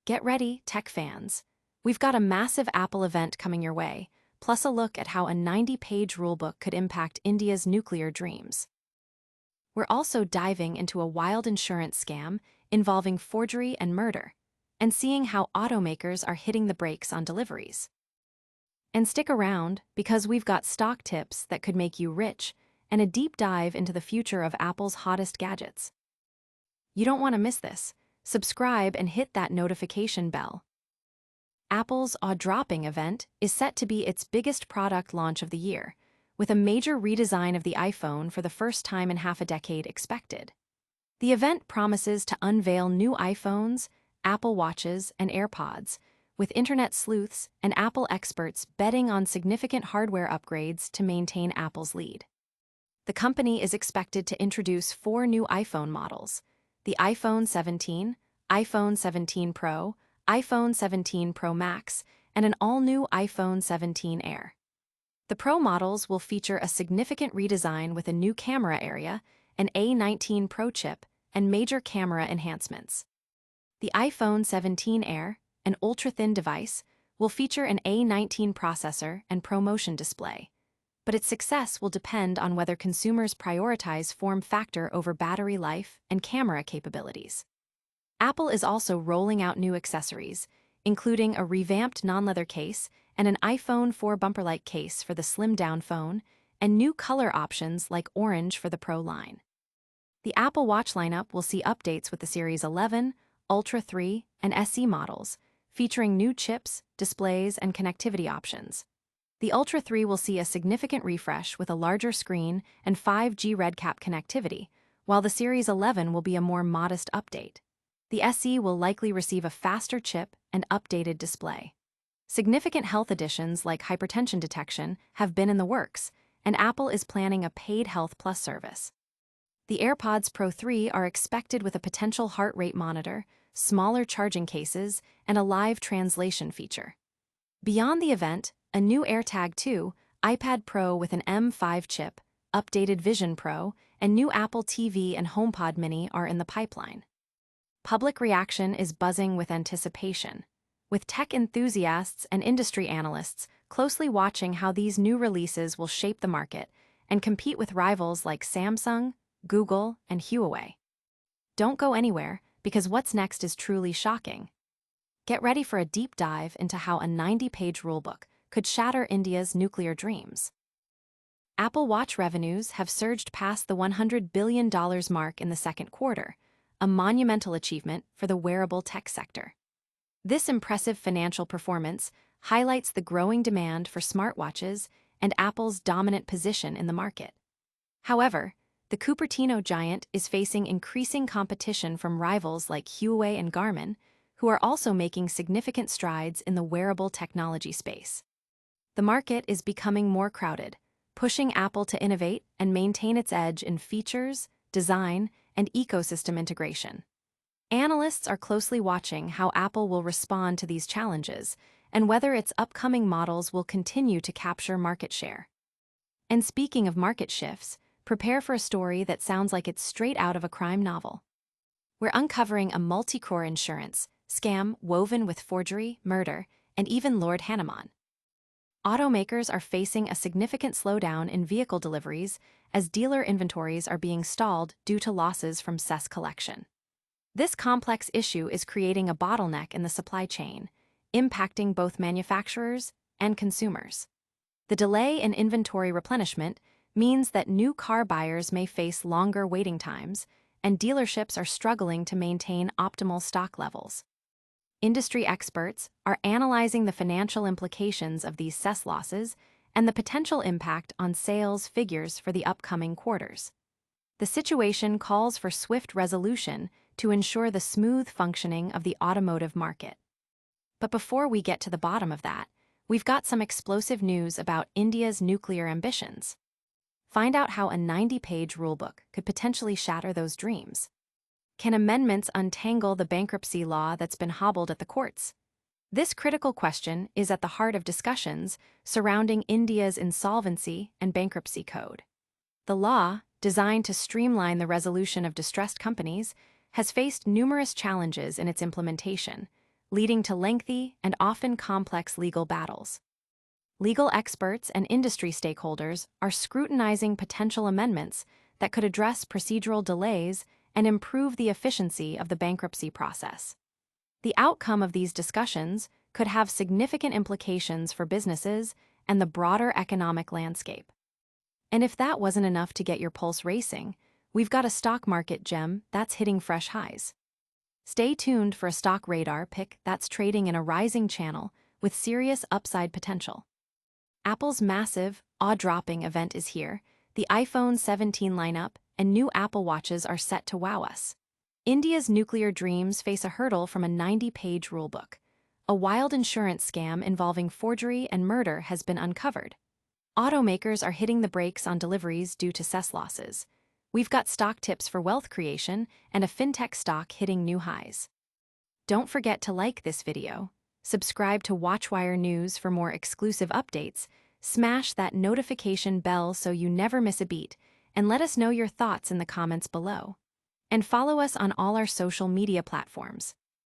Get ready, tech fans. We've got a massive Apple event coming your way, plus a look at how a 90-page rulebook could impact India's nuclear dreams. We're also diving into a wild insurance scam involving forgery and murder, and seeing how automakers are hitting the brakes on deliveries. And stick around, because we've got stock tips that could make you rich and a deep dive into the future of Apple's hottest gadgets. You don't want to miss this. Subscribe and hit that notification bell. Apple's Awe-dropping event is set to be its biggest product launch of the year, with a major redesign of the iPhone for the first time in half a decade expected. The event promises to unveil new iPhones, Apple Watches, and AirPods, with internet sleuths and Apple experts betting on significant hardware upgrades to maintain Apple's lead. The company is expected to introduce 4 new iPhone models: the iPhone 17, iPhone 17 Pro, iPhone 17 Pro Max, and an all-new iPhone 17 Air. The Pro models will feature a significant redesign with a new camera area, an A19 Pro chip, and major camera enhancements. The iPhone 17 Air, an ultra-thin device, will feature an A19 processor and ProMotion display, but its success will depend on whether consumers prioritize form factor over battery life and camera capabilities. Apple is also rolling out new accessories, including a revamped non-leather case and an iPhone 4 bumper-like case for the slimmed-down phone, and new color options like orange for the Pro line. The Apple Watch lineup will see updates with the Series 11, Ultra 3, and SE models, featuring new chips, displays, and connectivity options. The Ultra 3 will see a significant refresh with a larger screen and 5G RedCap connectivity, while the Series 11 will be a more modest update. The SE will likely receive a faster chip and updated display. Significant health additions like hypertension detection have been in the works, and Apple is planning a paid Health Plus service. The AirPods Pro 3 are expected with a potential heart rate monitor, smaller charging cases, and a live translation feature. Beyond the event, a new AirTag 2, iPad Pro with an M5 chip, updated Vision Pro, and new Apple TV and HomePod Mini are in the pipeline. Public reaction is buzzing with anticipation, with tech enthusiasts and industry analysts closely watching how these new releases will shape the market and compete with rivals like Samsung, Google, and Huawei. Don't go anywhere, because what's next is truly shocking. Get ready for a deep dive into how a 90-page rulebook could shatter India's nuclear dreams. Apple Watch revenues have surged past the $100 billion mark in the second quarter, a monumental achievement for the wearable tech sector. This impressive financial performance highlights the growing demand for smartwatches and Apple's dominant position in the market. However, the Cupertino giant is facing increasing competition from rivals like Huawei and Garmin, who are also making significant strides in the wearable technology space. The market is becoming more crowded, pushing Apple to innovate and maintain its edge in features, design, and ecosystem integration. Analysts are closely watching how Apple will respond to these challenges and whether its upcoming models will continue to capture market share. And speaking of market shifts, prepare for a story that sounds like it's straight out of a crime novel. We're uncovering a multi-crore insurance scam woven with forgery, murder, and even Lord Hanuman. Automakers are facing a significant slowdown in vehicle deliveries as dealer inventories are being stalled due to losses from Cess collection. This complex issue is creating a bottleneck in the supply chain, impacting both manufacturers and consumers. The delay in inventory replenishment means that new car buyers may face longer waiting times, and dealerships are struggling to maintain optimal stock levels. Industry experts are analyzing the financial implications of these Cess losses and the potential impact on sales figures for the upcoming quarters. The situation calls for swift resolution to ensure the smooth functioning of the automotive market. But before we get to the bottom of that, we've got some explosive news about India's nuclear ambitions. Find out how a 90-page rulebook could potentially shatter those dreams. Can amendments untangle the bankruptcy law that's been hobbled at the courts? This critical question is at the heart of discussions surrounding India's insolvency and bankruptcy code. The law, designed to streamline the resolution of distressed companies, has faced numerous challenges in its implementation, leading to lengthy and often complex legal battles. Legal experts and industry stakeholders are scrutinizing potential amendments that could address procedural delays and improve the efficiency of the bankruptcy process. The outcome of these discussions could have significant implications for businesses and the broader economic landscape. And if that wasn't enough to get your pulse racing, we've got a stock market gem that's hitting fresh highs. Stay tuned for a stock radar pick that's trading in a rising channel with serious upside potential. Apple's massive, awe-dropping event is here. The iPhone 17 lineup and new Apple Watches are set to wow us. India's nuclear dreams face a hurdle from a 90-page rulebook. A wild insurance scam involving forgery and murder has been uncovered. Automakers are hitting the brakes on deliveries due to Cess losses. We've got stock tips for wealth creation and a fintech stock hitting new highs. Don't forget to like this video, subscribe to Watchwire News for more exclusive updates, smash that notification bell so you never miss a beat, and let us know your thoughts in the comments below. And follow us on all our social media platforms.